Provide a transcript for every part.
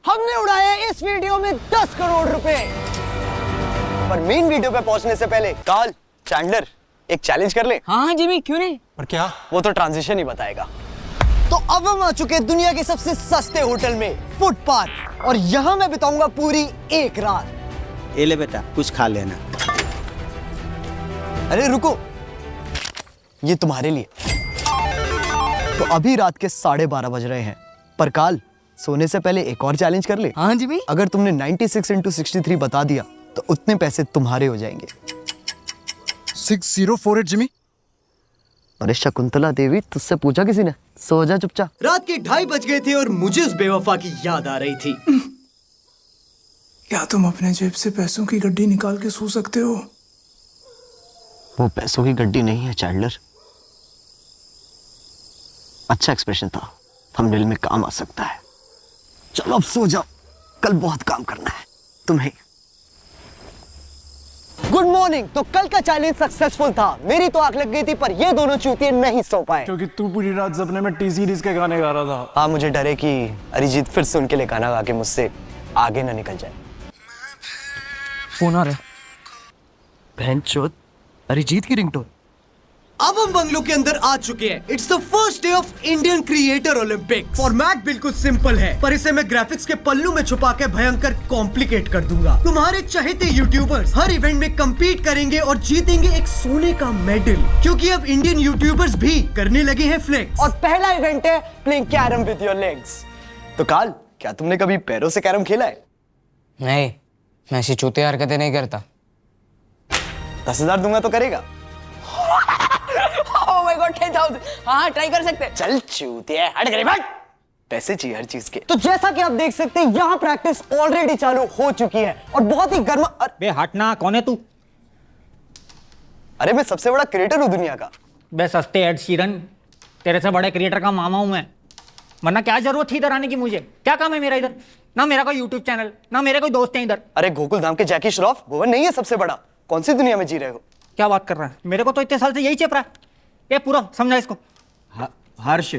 हमने उड़ाए इस वीडियो में 10 करोड़ रुपए। पर मेन वीडियो पे पहुंचने से पहले कार्ल, चैंडलर एक चैलेंज कर ले। हाँ जिमी, क्यों नहीं। पर क्या? वो तो ट्रांजिशन ही बताएगा। तो अब हम आ चुके हैं दुनिया के सबसे सस्ते होटल में, फुटपाथ, और यहाँ मैं बिताऊंगा पूरी एक रात। ये ले बेटा, कुछ खा लेना। अरे रुको, ये तुम्हारे लिए। तो अभी रात के 12:30 बज रहे हैं, पर काल सोने से पहले एक और चैलेंज कर ले। हाँ जिमी। अगर तुमने 96 into 63 बता दिया तो उतने पैसे तुम्हारे हो जाएंगे। 6048 जिमी। अरे शकुंतला देवी, तुझसे पूछा किसी ने? सो जा चुपचाप। रात के 2:30 बज गए थे और मुझे उस बेवफा की याद आ रही थी। क्या तुम अपने जेब से पैसों की गड्डी निकाल के सो सकते हो? वो पैसों की गड्डी नहीं है चैंडलर। अच्छा एक्सप्रेशन था, थंबनेल में काम आ सकता है। चलो अब सो जाओ, कल बहुत काम करना है तुम्हें। Good morning. तो कल का चैलेंज सक्सेसफुल था। मेरी तो आंख लग गई थी, पर ये दोनों चूतिए नहीं सो पाए। क्योंकि तू पूरी रात सपने में टी सीरीज के गाने गा रहा था। हाँ, मुझे डर है कि अरिजीत फिर से उनके लिए गाना गा के मुझसे आगे ना निकल जाए। फोन आ रहा है। बहनचोद, अरिजीत की रिंगटोन। अब हम बंगलो के अंदर आ चुके हैं। It's the first day of Indian creator Olympic. Format बिल्कुल सिंपल है, पर इसे मैं ग्राफिक्स के पल्लू में छुपा के भयंकर कॉम्प्लिकेट कर दूंगा। तुम्हारे चहेते यूट्यूबर्स हर इवेंट में compete करेंगे और जीतेंगे एक सोने का मेडल, क्योंकि अब इंडियन यूट्यूबर्स भी करने लगे हैं फ्लेक्स। और पहला इवेंट है playing carrom with your legs. तो काल, क्या तुमने कभी पैरों से कैरम खेला है? नहीं, मैं ऐसी चूतिया हरकतें नहीं करता। 10,000 दूंगा तो करेगा? Oh my God, 10,000। हाँ, ट्राई कर सकते हैं। चल चूतिया, हट गई भाई। पैसे चाहिए हर चीज के। तो जैसा कि आप देख सकते हैं, यहाँ प्रैक्टिस ऑलरेडी चालू हो चुकी है और बहुत ही गर्मा। बे हटना, कौन है तू? अरे मैं सबसे बड़ा क्रिएटर हूँ दुनिया का। बे सस्ते एड शीरन, तेरे से बड़े क्रिएटर का मामा हूं मैं। वरना क्या जरूरत थी इधर आने की मुझे? क्या काम है मेरा इधर? ना मेरा कोई यूट्यूब चैनल, ना मेरे कोई दोस्त हैं इधर। अरे गोकुल धाम के जैकी श्रॉफ, भुवन नहीं है सबसे बड़ा? कौन सी दुनिया में जी रहे हो? क्या बात कर रहा है? मेरे को तो इतने साल से यही चेप रहा है। ये पूरा समझा इसको। हर्ष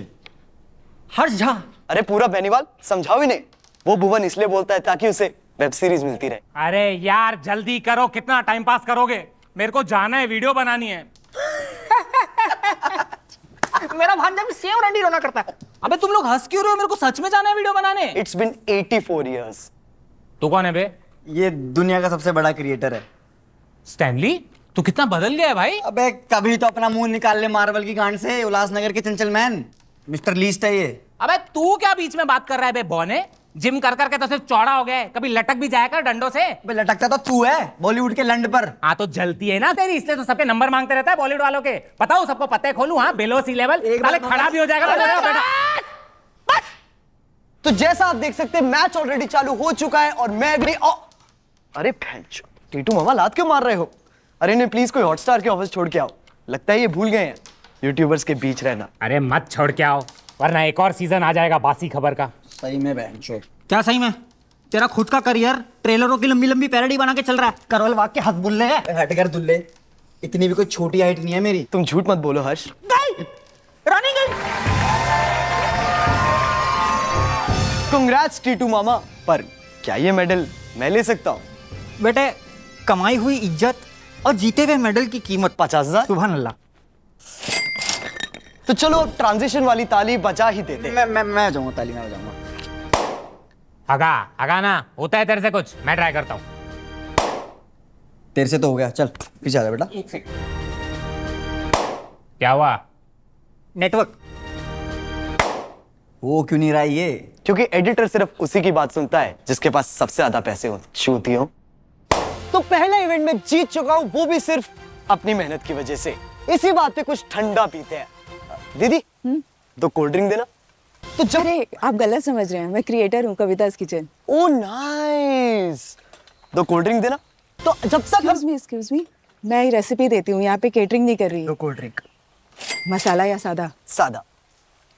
झा। अरे पूरा बेनीवाल समझाओ इन्हें। वो भुवन इसलिए बोलता है ताकि उसे वेब सीरीज मिलती रहे। अरे यार जल्दी करो, कितना टाइम पास करोगे? मेरे को जाना है, वीडियो बनानी है। मेरा भांजा भी सेम रंडी रोना करता है। अबे तुम लोग हंस क्यों रहे हो? मेरे को सच में जाना है वीडियो बनाने। It's been 84 years। तू कौन है बे? ये दुनिया का सबसे बड़ा क्रिएटर है। स्टैनली, तू कितना बदल गया है भाई। अबे कभी तो अपना मुंह निकाल ले मार्वल की गांड से। उल्लासनगर के चंचल मैन, मिस्टर लीस्ट है ये। अबे तू क्या बीच में बात कर रहा है बे बौने? जिम कर करके तो सिर्फ चौड़ा हो गया है, कभी लटक भी जाया कर डंडों से। अबे लटकता तो तू है बॉलीवुड के लंड पर। हाँ तो जलती है ना तेरी, इसलिए तो सबके नंबर मांगते रहता है बॉलीवुड वालों के। बताओ सबको पते खोलूं? हाँ, बिलो सी लेवल खड़ा भी हो जाएगा बेटा। तो जैसा आप देख सकते हैं, मैच ऑलरेडी चालू हो चुका है और मैं भी अरे भैंचो, टीटू मामा लात क्यों मार रहे हो? अरे नहीं, प्लीज कोई हॉटस्टार के ऑफिस छोड़ के आओ। लगता है ये भूल गए हैं यूट्यूबर्स के बीच रहना। अरे मत छोड़ के आओ, वरना एक और सीजन आ जाएगा बासी खबर का। सही में बहनचोद। क्या सही में? तेरा खुद का करियर ट्रेलरों की लंबी लंबी पैरोडी बना के चल रहा है। करवल वाग के हद बुल्ले है। हट कर दुल्ले, इतनी भी कोई छोटी हाइट नहीं है मेरी। तुम झूठ मत बोलो हर्ष। रानी गई। कांग्रेट्स टीटू मामा, पर क्या ये मेडल मैं ले सकता हूँ? बेटे, कमाई हुई इज्जत और जीते हुए मेडल की कीमत 50,000। सुभान अल्लाह। तो चलो ट्रांजिशन वाली ताली बजा ही देते हैं। मैं जाऊंगा, ताली में जाऊंगा। हगा ना, होता है तेरे से कुछ? मैं ट्राई करता हूँ। तेरे से तो हो गया, चल पीछे आ जा बेटा। क्या हुआ? नेटवर्क। वो क्यों नहीं रहा ये? क्योंकि एडिटर सिर्फ उसी की बात सुनता है जिसके पास सबसे ज्यादा पैसे हो। चूतियों। तो पहला इवेंट में जीत चुका हूं, वो भी सिर्फ अपनी मेहनत की वजह से। इसी बात पे कुछ ठंडा पीते हैं। दीदी, दो कोल्ड ड्रिंक देना। तो जब अरे आप गलत समझ रहे हैं, मैं क्रिएटर हूँ कविता's किचन। ओ नाइस, दो कोल्ड ड्रिंक देना। तो जब तक एक्सक्यूज मी, मैं ये रेसिपी देती हूँ, यहाँ पे केटरिंग नहीं कर रही। दो कोल्ड ड्रिंक। मसाला या सादा? सादा।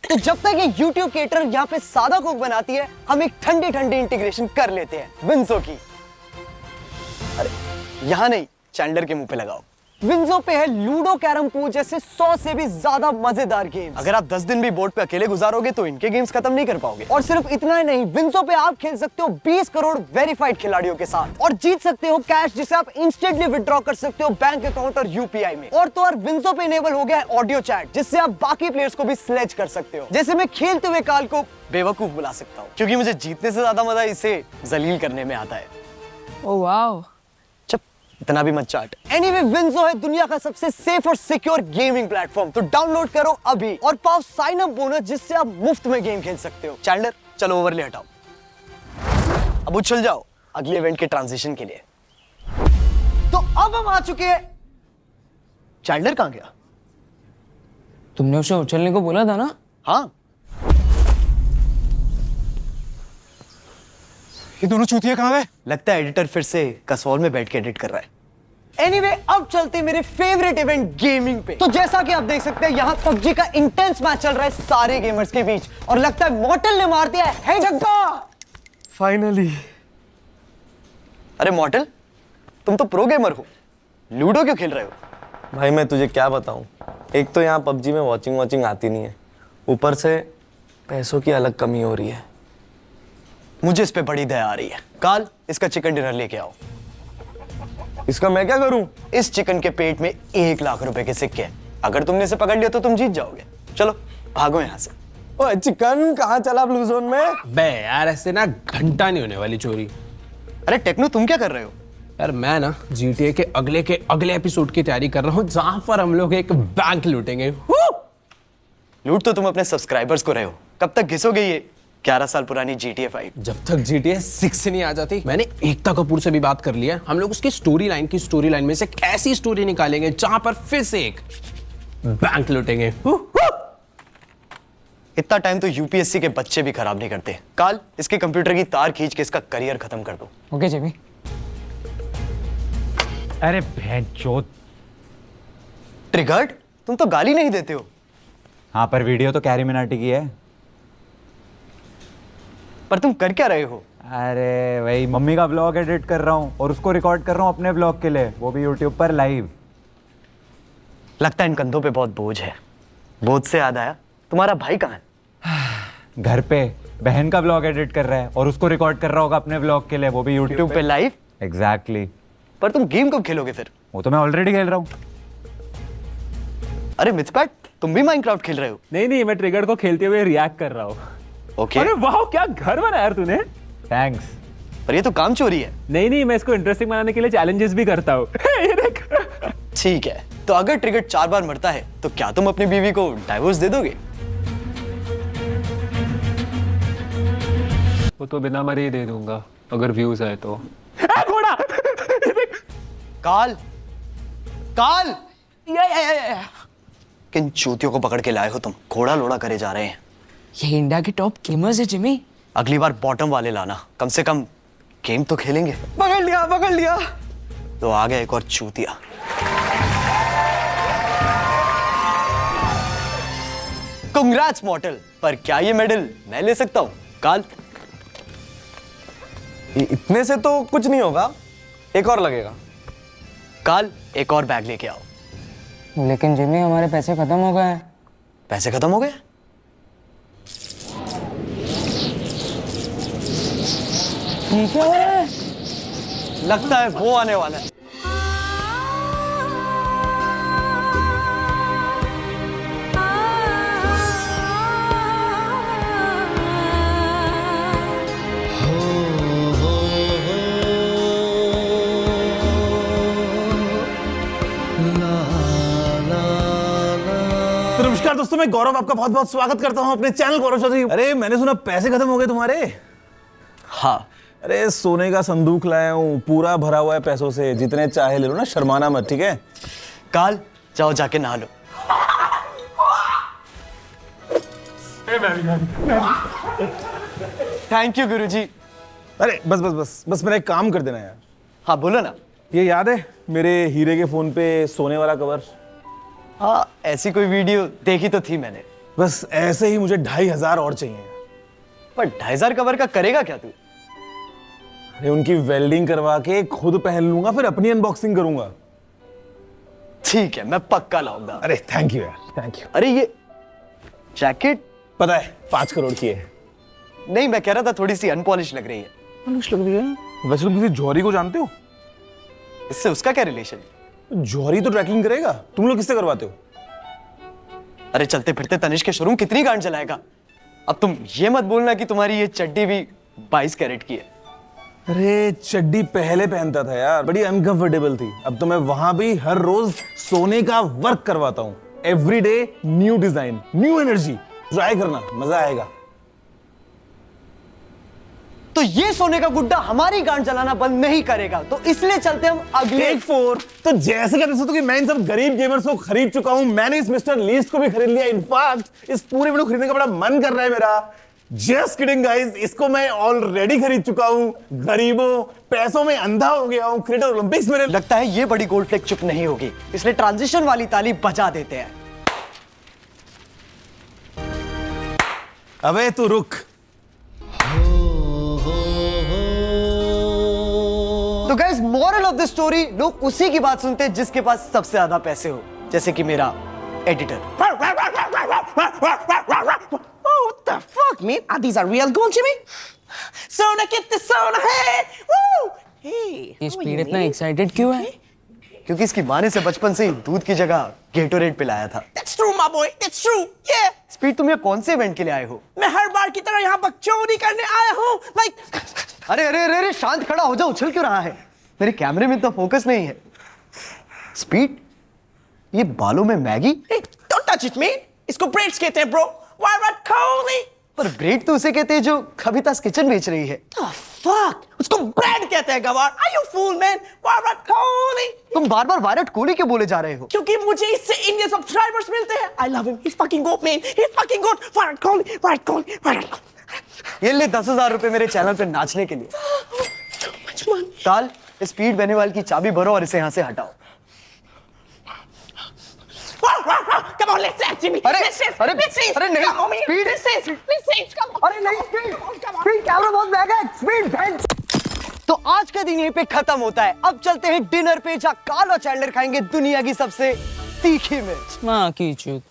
तो जब तक ये YouTube केटर यहाँ पे सादा कोक बनाती है, हम एक ठंडी ठंडी इंटीग्रेशन कर लेते हैं विंसो की। अरे यहाँ नहीं, चैंडलर के मुंह पे लगाओ। विंजो पे है लूडो, कैरम पूल जैसे 100 से भी ज्यादा मजेदार गेम्स। अगर आप 10 दिन भी बोर्ड पे अकेले गुजारोगे तो इनके गेम्स खत्म नहीं कर पाओगे। और सिर्फ इतना ही नहीं, विंजो पे आप खेल सकते हो 20 करोड़ वेरीफाइड खिलाड़ियों के साथ और जीत सकते हो कैश जिसे आप इंस्टेंटली विड्रॉ कर सकते हो बैंक अकाउंट और यूपीआई में। और तो और विंजो पे इनेबल हो गया है ऑडियो चैट जिससे आप बाकी प्लेयर्स को भी स्लेज कर सकते हो। जैसे मैं खेलते हुए काल को बेवकूफ बुला सकता हूँ क्योंकि मुझे जीतने से ज्यादा मजा इसे जलील करने में आता है। Oh wow. चुप, इतना भी मत चाट। एनीवे, विंजो है दुनिया का सबसे सेफ और सिक्योर गेमिंग प्लेटफॉर्म, तो डाउनलोड करो अभी और पाओ साइन अप बोनस जिससे आप मुफ्त में गेम खेल सकते हो। चैंडलर, चलो ओवरले हटाओ, अब उछल जाओ अगले इवेंट के ट्रांजिशन के लिए। तो अब हम आ चुके हैं। चैंडलर कहां गया? तुमने उसे उछलने को बोला था ना? हाँ, ये दोनों चूतिया कहाँ गए? लगता है एडिटर फिर से कसौल में बैठ के एडिट कर रहा है। एनीवे, अब चलते हैं मेरे फेवरेट इवेंट गेमिंग पे। तो जैसा कि आप देख सकते हैं यहाँ पबजी का इंटेंस मैच चल रहा है सारे गेमर्स के बीच और लगता है मॉर्टल ने मार दिया है धक्का। फाइनली। अरे मॉर्टल, तुम तो प्रो गेमर हो, लूडो क्यों खेल रहे हो? भाई मैं तुझे क्या बताऊं, एक तो यहाँ पबजी में वॉचिंग आती नहीं है, ऊपर से पैसों की अलग कमी हो रही है। मुझे इस पे बड़ी दया आ रही है। काल, इसका चिकन डिनर लेके आओ। इसका मैं क्या करूं? इस चिकन के पेट में 1 लाख रुपए के सिक्के हैं। अगर तुमने इसे पकड़ लिया तो तुम जीत जाओगे। चलो भागो यहाँ से। ओए चिकन कहाँ चला ब्लू जोन में? बे यार, ऐसे ना घंटा नहीं होने वाली चोरी। अरे टेक्नो, तुम क्या कर रहे हो? यार मैं ना GTA के अगले एपिसोड की तैयारी कर रहा हूँ जहां पर हम लोग एक बैंक लूटेंगे। लूट तो तुम अपने सब्सक्राइबर्स को रहे हो, कब तक घिसोगे ये 11 साल पुरानी GTA 5? जब तक GTA 6 नहीं आ जाती। मैंने एकता कपूर से भी बात कर लिया, हम लोग उसकी स्टोरी लाइन में से एक ऐसी स्टोरी निकालेंगे जहां पर फिर से एक बैंक लूटेंगे। इतना टाइम तो यूपीएससी के बच्चे भी खराब नहीं करते। काल, इसके कंप्यूटर की तार खींच के इसका करियर खत्म कर दो। ओके जेबी। अरे भैंचोद। ट्रिगर्ड, तुम तो गाली नहीं देते हो। हाँ, पर वीडियो तो कैरी मिनाटी की है। पर तुम कर क्या रहे हो? अरे वही मम्मी का ब्लॉग एडिट कर रहा हूँ और उसको रिकॉर्ड कर रहा हूँ अपने ब्लॉग के लिए, वो भी यूट्यूब पर लाइव। लगता है इन कंधों पे बहुत बोझ है। बोझ से याद आया, तुम्हारा भाई कहाँ है? घर पे बहन का ब्लॉग एडिट कर रहा है और उसको रिकॉर्ड कर रहा होगा अपने ब्लॉग के लिए, वो भी यूट्यूब पे लाइव। एग्जैक्टली। पर तुम गेम कब खेलोगे फिर? वो तो मैं ऑलरेडी खेल रहा हूँ। अरे मिथपैट, तुम भी माइनक्राफ्ट खेल रहे हो? नहीं, मैं ट्रिगर को खेलते हुए रिएक्ट कर रहा हूँ। ओके। अरे वाह, क्या घर बनाया यार तूने। थैंक्स। पर ये तो काम चोरी है। नहीं, मैं इसको इंटरेस्टिंग बनाने के लिए चैलेंजेस भी करता हूँ। ये देख। ठीक है, तो अगर ट्रिगर 4 बार मरता है तो क्या तुम अपनी बीवी को डाइवोर्स दे दोगे? वो तो बिना मरे ही दे दूंगा अगर व्यूज आए तो। घोड़ा। काल, काल, किन चूतियों को पकड़ के लाए हो तुम? घोड़ा लोड़ा करे जा रहे हैं। ये इंडिया के टॉप गेमर्स है जिमी। अगली बार बॉटम वाले लाना, कम से कम गेम तो खेलेंगे। पकड़ लिया। तो आ गया एक और चूतिया। कांग्रेट्स मॉर्टल, पर क्या ये मेडल मैं ले सकता हूं? काल, इतने से तो कुछ नहीं होगा, एक और लगेगा। काल, एक और बैग लेके आओ। लेकिन जिमी हमारे पैसे खत्म हो गए हैं। पैसे खत्म हो गए? ठीक है, लगता है वो आने वाला है। तो नमस्कार दोस्तों, मैं गौरव आपका बहुत बहुत स्वागत करता हूं अपने चैनल गौरव चौधरी। अरे मैंने सुना पैसे खत्म हो गए तुम्हारे। हाँ, अरे सोने का संदूक लाया हूँ, पूरा भरा हुआ है पैसों से, जितने चाहे ले लो ना, शर्माना मत, ठीक है? काल, जाओ जाके नहा लो। थैंक यू गुरुजी। अरे बस मेरा एक काम कर देना यार। हाँ बोलो ना। ये याद है मेरे हीरे के फोन पे सोने वाला कवर? हाँ, ऐसी कोई वीडियो देखी तो थी मैंने। बस ऐसे ही मुझे 2500 और चाहिए। पर 2500 कवर का करेगा क्या तू? अरे उनकी वेल्डिंग करवा के खुद पहन लूंगा, फिर अपनी अनबॉक्सिंग करूंगा। ठीक है, मैं पक्का लाऊंगा। अरे थैंक यू यार, थैंक यू। अरे ये जैकेट पता है 5 करोड़ की है। नहीं, मैं कह रहा था थोड़ी सी अनपॉलिश लग रही है। पॉलिश लग रही है। वैसे तुम किसी जौहरी को जानते हो? इससे उसका क्या रिलेशन? जौहरी तो ट्रैकिंग करेगा, तुम लोग किससे करवाते हो? अरे चलते फिरते तनिष्क के शोरूम कितनी गांड चलाएगा। अब तुम ये मत बोलना कि तुम्हारी ये चड्डी भी 22 कैरेट की है। अरे चड्डी पहले पहनता था यार, बड़ी अनकंफर्टेबल थी। अब तो मैं वहां भी हर रोज सोने का वर्क करवाता हूँ। Every day new design, new energy. Try करना, मजा आएगा। तो ये सोने का गुड्डा हमारी गांड चलाना बंद नहीं करेगा, तो इसलिए चलते हम अगले टेक 4। तो जैसे कहते हो कि मैं इन सब गरीब गेमर्स को खरीद चुका हूं, मैंने इस मिस्टर लीस्ट को भी खरीद लिया। इनफैक्ट इस पूरे वीडियो खरीदने का बड़ा मन कर रहा है मेरा। जस्ट किडिंग गाइस, इसको मैं ऑलरेडी खरीद चुका हूं। गरीबों, पैसों में अंधा हो गया हूं। क्रिएटर ओलंपिक्स मेरे लगता है ये बड़ी गोल्ड फ्लेक चुप नहीं होगी, इसलिए ट्रांजिशन वाली ताली बजा देते हैं। अबे तू रुक। तो guys, moral of the story, लोग उसी की बात सुनते हैं जिसके पास सबसे ज्यादा पैसे हो, जैसे कि मेरा editor. Oh, what the fuck, man? Are these are real gold, Jimmy? Sona, get the Sona, hey! Woo! Hey! ये स्पीड इतना एक्साइटेड क्यों है? क्योंकि इसकी माँ ने से बचपन से ही दूध की जगह गेटोरेड पिलाया था। That's true, my boy. That's true. Yeah. Speed, तुम ये कौन से इवेंट के लिए आए हो? मैं हर बार की तरह यहाँ बकचोदी करने आया हूँ। Like, अरे अरे अरे अरे, शांत खड़ा हो जाओ, उछल क्यों रहा है? मेरे कैमरे में तो फोकस नहीं है। स्पीड, ये बालों में Maggi? hey, don't touch it, man. इसको braids कहते हैं, bro. Why not Coley? पर ब्रेड तो उसे कहते हैं जो कविता's किचन बेच रही है। The fuck? उसको ब्रेड कहते हैं, गवार। Are you fool, man? Why not Coley? तुम बार बार वायरट कोहली क्यों बोले जा रहे हो? क्योंकि मुझे इससे इंडियन सब्सक्राइबर्स मिलते हैं। I love him. He's fucking goat, man. He's fucking goat. Why not Coley? Why not Coley? Why not Coley? ये ले 10,000 रुपए मेरे चैनल पे नाचने के लिए। So much money. ताल, स्पीड बेनीवाल की चाबी भरो और इसे यहाँ से हटाओ। Come on, let's dance, Jimmy. अरे, Let's dance. अरे, Let's dance. अरे नहीं, Come on, man. speed. Let's dance. Let's dance. Come on. अरे नहीं, स्पीड, स्पीड, कैमरा बहुत महंगा है। Speed, bench. तो आज का दिन यहीं पे खत्म होता है। अब चलते हैं डिनर पे, जहाँ कार्ल और चैंडलर खाएंगे दुनिया की सबसे तीखी मिर्च। माँ की चूत।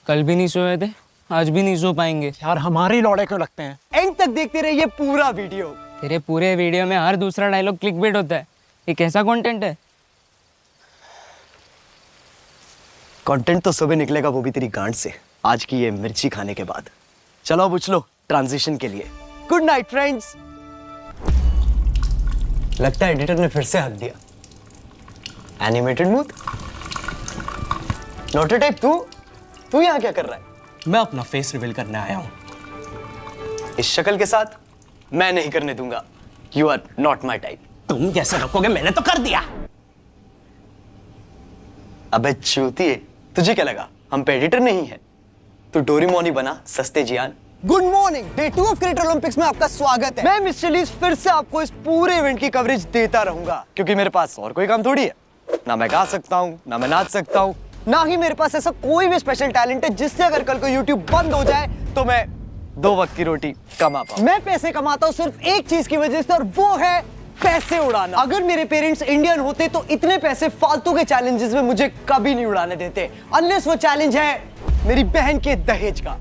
कल भी नहीं सोए थे, आज भी नहीं सो पाएंगे। यार हमारे लौड़े क्यों लगते हैं? एंड तक देखते रहिए ये पूरा वीडियो। तेरे पूरे वीडियो में हर दूसरा डायलॉग क्लिकबेट होता है। ये कैसा कंटेंट है? कंटेंट तो सुबह निकलेगा, वो भी तेरी गांड से, आज की ये मिर्ची खाने के बाद। चलो अब उछलो ट्रांजिशन के लिए। Good night friends. लगता है एडिटर ने फिर से हक दिया। Animated mood. नोटोटाइप, तू यहाँ क्या कर रहा है? मैं अपना फेस रिवील करने आया हूँ। इस शक्ल के साथ मैं नहीं करने दूंगा। You are not my type. तुम कैसे रखोगे? मैंने तो कर दिया। अबे चूतिए, तुझे क्या लगा हम पे एडिटर नहीं है? तू डोरेमोन ही बना, सस्ते Gian. Good morning, day 2 of creator Olympics में आपका स्वागत है। मैं मिस्टर लीज फिर से आपको इस पूरे इवेंट की कवरेज देता रहूंगा, क्योंकि मेरे पास और कोई काम थोड़ी है। ना मैं गा सकता हूँ, ना मैं नाच सकता हूँ, ना ही मेरे पास ऐसा कोई भी स्पेशल टैलेंट है जिससे अगर कल को यूट्यूब बंद हो जाए तो मैं 2 वक्त की रोटी कमा पाऊं। मैं पैसे कमाता हूँ सिर्फ एक चीज की वजह से, और वो है पैसे उड़ाना। अगर मेरे पेरेंट्स इंडियन होते तो इतने पैसे फालतू के चैलेंजेस में मुझे कभी नहीं उड़ाने देते, अनलेस वो चैलेंज है मेरी बहन के दहेज का।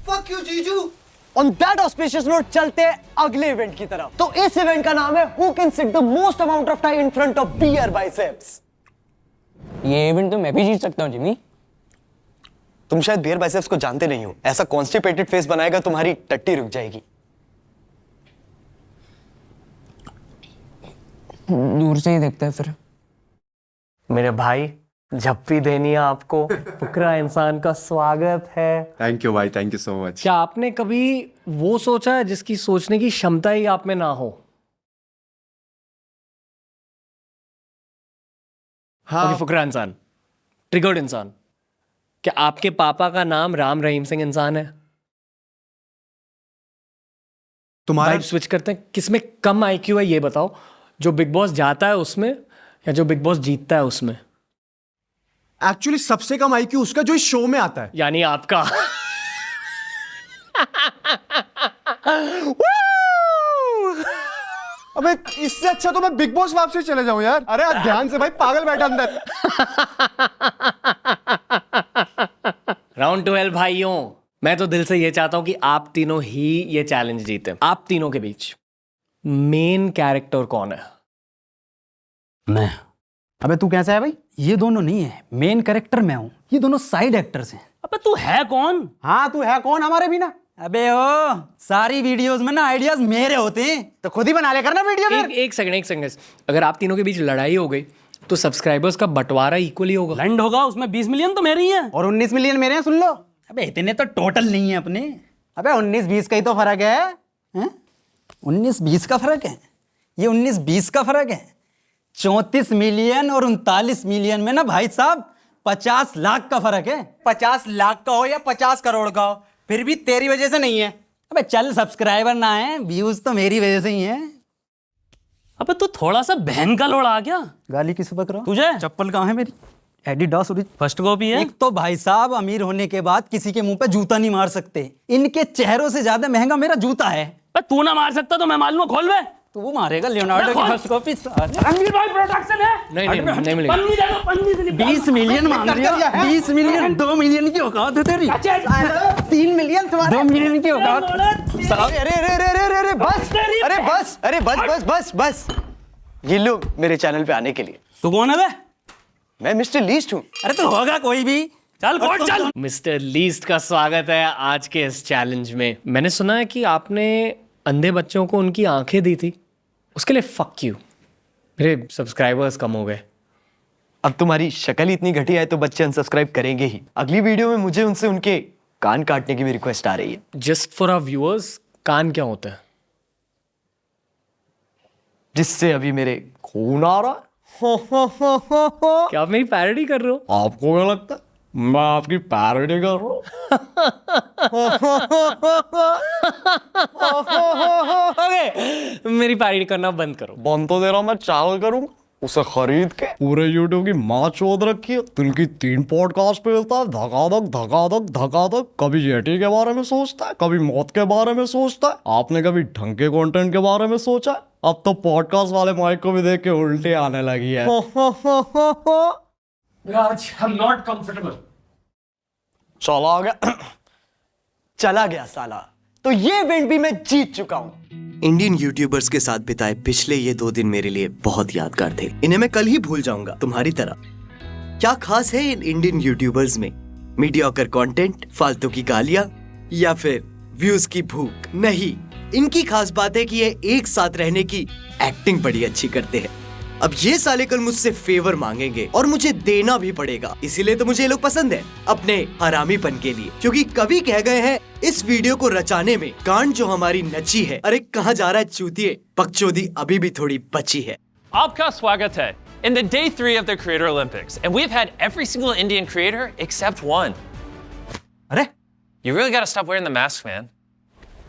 Fuck you, जीजू। On that auspicious note, चलते हैं अगले इवेंट की तरफ। तो इस इवेंट का नाम है Who can sit the most amount of time in front of beer biceps। ये इवेंट तो मैं भी जीत सकता हूँ, जिमी। तुम शायद बियर बाइसेप्स को जानते नहीं हो। ऐसा कॉन्स्टिपेटेड फेस बनाएगा तुम्हारी टट्टी रुक जाएगी। दूर से ही देखता है फिर। मेरे भाई, झप्पी देनी है आपको। फुकरा इंसान का स्वागत है। थैंक यू भाई, थैंक यू सो मच। क्या आपने कभी वो सोचा है जिसकी सोचने की क्षमता ही आप में ना हो? हाँ। फुकरा इंसान, ट्रिगर्ड इंसान। क्या आपके पापा का नाम राम रहीम सिंह इंसान है? तुम्हारा वाइब स्विच करते हैं, किसमें कम आईक्यू है ये बताओ, जो बिग बॉस जाता है उसमें या जो बिग बॉस जीतता है उसमें? एक्चुअली सबसे कम आईक्यू उसका जो इस शो में आता है। यानी आपका। अबे इससे अच्छा तो मैं बिग बॉस वापसी चले जाऊं यार। अरे यार ध्यान से भाई, पागल बैठा अंदर। राउंड 12 भाइयों, मैं तो दिल से ये चाहता हूं कि आप तीनों ही ये चैलेंज जीते। आप तीनों के बीच मेन कैरेक्टर कौन है? मैं। अबे तू कैसा है भाई? ये दोनों नहीं है, मेन कैरेक्टर मैं हूँ, ये दोनों साइड एक्टर्स हैं। अबे तू है कौन? हाँ तू है कौन हमारे बिना? अबे ओ, सारी वीडियोस में ना आइडियाज मेरे होते हैं। तो खुद ही बना ले करना वीडियो में। एक सेकंड। अगर आप तीनों के बीच लड़ाई हो गई तो सब्सक्राइबर्स का बंटवारा इक्वली होगा। लैंड होगा उसमें 20 मिलियन तो मेरे ही हैं और 19 मिलियन मेरे हैं, सुन लो। अबे इतने तो टोटल नहीं है अपने। अबे 19-20 का ही तो फर्क है। 19-20 का फर्क है, ये 19-20 का फर्क है। 34 मिलियन और 39 मिलियन में ना भाई साहब 50 लाख का फर्क है। 50 लाख का हो या 50 करोड़ का हो, फिर भी तेरी वजह से नहीं है। अबे चल, सब्सक्राइबर ना है, व्यूज तो मेरी वजह से ही है। अबे तू थोड़ा सा बहन का लोड़ा आ गया। गाली किस बक रहा तुझे चप्पल कहाँ है मेरी? एडिडास फर्स्ट कॉपी है। एक तो भाई साहब अमीर होने के बाद किसी के मुंह पे जूता नहीं मार सकते, इनके चेहरों से ज्यादा महंगा मेरा जूता है। तू ना मार सकता तो मैं मालूम, खोल बे। तू मारेगा लियोनार्डो की फर्स्ट कॉपी। रणवीर भाई प्रोडक्शन है। नहीं मिलेगा। पन्नी दे दो, पन्नी दे दो। 20 मिलियन मांग रही है। 20 मिलियन, 2 मिलियन की औकात है तेरी। 3 मिलियन तुम्हारे। 2 मिलियन की औकात। अरे बस, अरे बस, अरे बस बस बस बस। ये लो मेरे चैनल पे आने के लिए। तू कौन है बे? मैं मिस्टर लीस्ट हूँ। अरे तू होगा कोई भी। चल कोट चल। मिस्टर लीस्ट का स्वागत है आज के इस चैलेंज में। मैंने सुना है कि आपने अंधे बच्चों को उनकी आंखें दी थी, उसके लिए फक यू। मेरे सब्सक्राइबर्स कम हो गए। अब तुम्हारी शक्ल इतनी घटिया है तो बच्चे अनसब्सक्राइब करेंगे ही। अगली वीडियो में मुझे उनसे उनके कान काटने की भी रिक्वेस्ट आ रही है। जस्ट फॉर आवर व्यूअर्स, कान क्या होता है? जिससे अभी मेरे खून आ रहा है। क्या आप मेरी पैरोडी कर रहे हो? आपको क्या लगता है मैं आपकी पैरोडी कर रहा ओके, मेरी पैरोडी करना बंद करो। बंद तो दे रहा, मैं चैनल करूंगा उसे खरीद के। पूरे यूट्यूब की माँ चोद रखी है। दिन की 3 पॉडकास्ट पे मिलता है, धकाधक। कभी जेटी के बारे में सोचता है, कभी मौत के बारे में सोचता है। आपने कभी ढंग के कंटेंट के बारे में सोचा है? अब तो पॉडकास्ट वाले माइक को भी देख के उल्टे आने लगी है। चला गया साला। तो ये इवेंट भी मैं जीत चुका हूँ। इंडियन यूट्यूबर्स के साथ बिताए पिछले ये 2 दिन मेरे लिए बहुत यादगार थे। इन्हें मैं कल ही भूल जाऊंगा, तुम्हारी तरह। क्या खास है इन इंडियन यूट्यूबर्स में? मीडियोकर कंटेंट, फालतू की गालियां, या फिर व्यूज की भूख? नहीं, इनकी खास बात है कि ये एक साथ रहने की एक्टिंग बड़ी अच्छी करते हैं। अब ये साले कल मुझसे फेवर मांगेंगे और मुझे देना भी पड़ेगा, इसीलिए तो मुझे ये लोग पसंद है, अपने हरामीपन के लिए। क्योंकि कवि कह गए हैं, इस वीडियो को रचाने में गांड जो हमारी नची है। अरे कहाँ जा रहा है चूतिए, बकचोदी अभी भी थोड़ी बची है। आपका स्वागत है in the day 3 of the Creator Olympics, and we've had every single Indian creator except one. अरे You really gotta stop wearing the mask, man.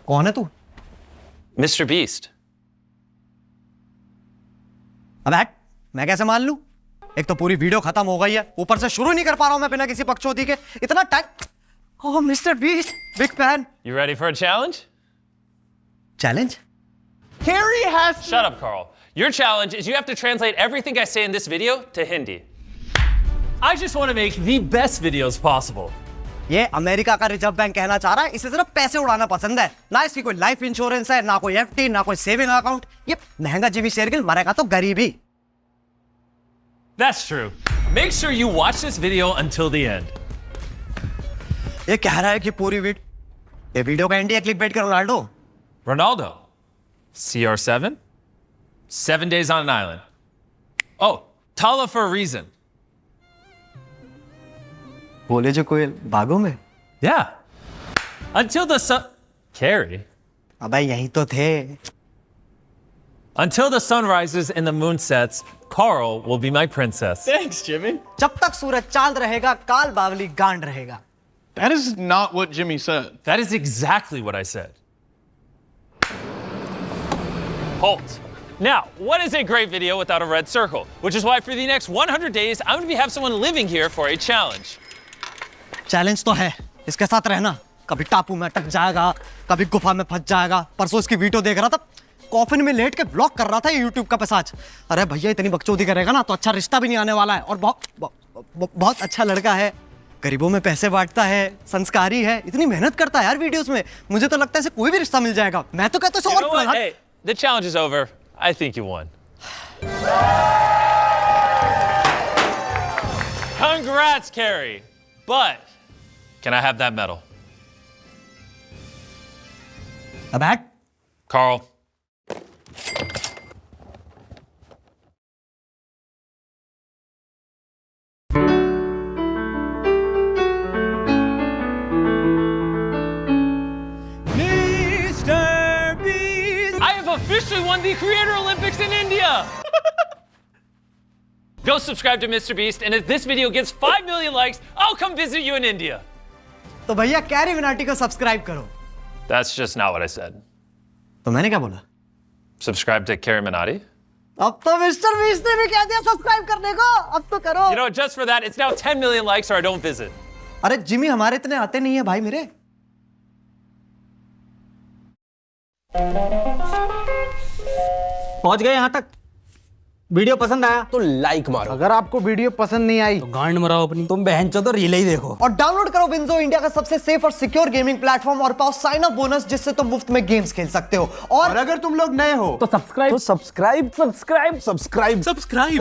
कौन है तू? Mr. Beast. अब हट, मैं कैसे मान लूं? एक तो पूरी वीडियो खत्म हो गई है, ऊपर से शुरू नहीं कर पा रहा हूं मैं बिना किसी पक्षोदी के। इतना time. Oh mister beast, big fan. You ready for a challenge? Challenge? Harry has. Shut up, Carl. Your challenge is you have to translate everything I say in this video to Hindi. I just want to make the best videos possible. ये America का reserve bank कहना चाह रहा है, इसे सिर्फ पैसे उड़ाना पसंद है। ना इसकी कोई लाइफ इंश्योरेंस है, ना कोई एफडी, ना कोई सेविंग अकाउंट। ये महंगा जीवी शेरगिल, मरेगा तो गरीब ही। That's true. Make sure you watch this video until the end. ये कह रहा है कि पूरी ये वीडियो का एंड है क्लिकबेट का Ronaldo. Ronaldo. CR7? 7 days on an island. Oh, Tala for a reason. बोले जो कोयल बागों में। Yeah. Until the sun. Carrie. अबे यही तो थे। Until the sun rises and the moon sets, Carl will be my princess. Thanks, Jimmy. जब तक सूरज चांद रहेगा, काल बावली गांड रहेगा। That is not what Jimmy said. That is exactly what I said. Halt. Now, what is a great video without a red circle? Which is why for the next 100 days, I'm going to have someone living here for a challenge. Challenge तो है, इसके साथ रहना। कभी टापू में अटक जाएगा, कभी गुफा में फंस जाएगा। परसों इसकी वीडियो देख रहा था, कॉफिन में लेट के ब्लॉग कर रहा था ये यूट्यूब का पिशाच। अरे भैया इतनी बकचोदी करेगा ना तो अच्छा रिश्ता भी नहीं आने वाला है। और बहुत अच्छा लड़का है, गरीबों में पैसे बांटता है, संस्कारी है, इतनी मेहनत करता है यार वीडियोस में। मुझे तो लगता है इसे कोई भी रिश्ता मिल जाएगा। मैं तो कहता हूं You know what? Hey, the challenge is over. I think you won. Congrats, Carrie. But can I have that medal? A bat? Carl. I have officially won the Creator Olympics in India! Go subscribe to Mr. Beast, and if this video gets 5 million likes, I'll come visit you in India. तो भैया carry Minati को subscribe करो। That's just not what I said. तो मैंने क्या बोला? Subscribe to Carrie Minati? अब तो मिस्टर बीस्ट ने भी कह दिया सब्सक्राइब करने को, अब तो करो। You know, just for that, it's now 10 million likes or I don't visit. अरे जिमी हमारे इतने आते नहीं है भाई मेरे। पहुंच गए यहाँ तक। वीडियो पसंद आया तो लाइक मारो। अगर आपको वीडियो पसंद नहीं आई तो गांड मराओ अपनी। तुम बहनचोद तो रील ही देखो। और डाउनलोड करो विंजो, इंडिया का सबसे सेफ और सिक्योर गेमिंग प्लेटफॉर्म, और पाओ साइन अप बोनस जिससे तुम मुफ्त में गेम्स खेल सकते हो। और अगर तुम लोग नए हो तो सब्सक्राइब तो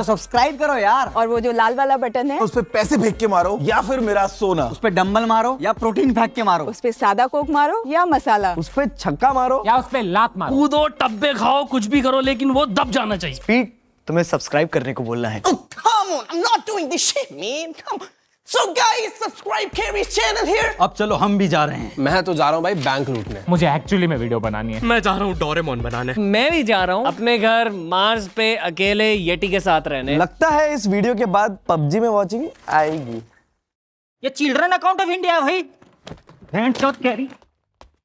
सब्सक्राइब करो यार। और वो जो लाल वाला बटन है उस पे पैसे फेंक के मारो या फिर मेरा सोना। उस पे डंबल मारो या प्रोटीन फेंक के मारो। उस पे सादा कोक मारो या मसाला। उस पे छक्का मारो या उस पे लात मारो। कूदो, टब्बे खाओ, कुछ भी करो, लेकिन वो दब जाना चाहिए। स्पीड तुम्हें सब्सक्राइब करने को बोलना है। Oh, come on, I'm not doing this shit, man. Come on. So guys, subscribe Carrie's channel here. अब चलो हम भी जा रहे हैं। मैं तो जा रहा हूँ भाई बैंक लूटने। मुझे एक्चुअली में वीडियो बनानी है। मैं जा रहा हूँ डोरेमोन बनाने। मैं भी जा रहा हूँ अपने घर मार्स पे अकेले येटी के साथ रहने। लगता है इस वीडियो के बाद पबजी में वॉचिंग आएगी। ये चिल्ड्रन अकाउंट ऑफ इंडिया है भाई। कैरी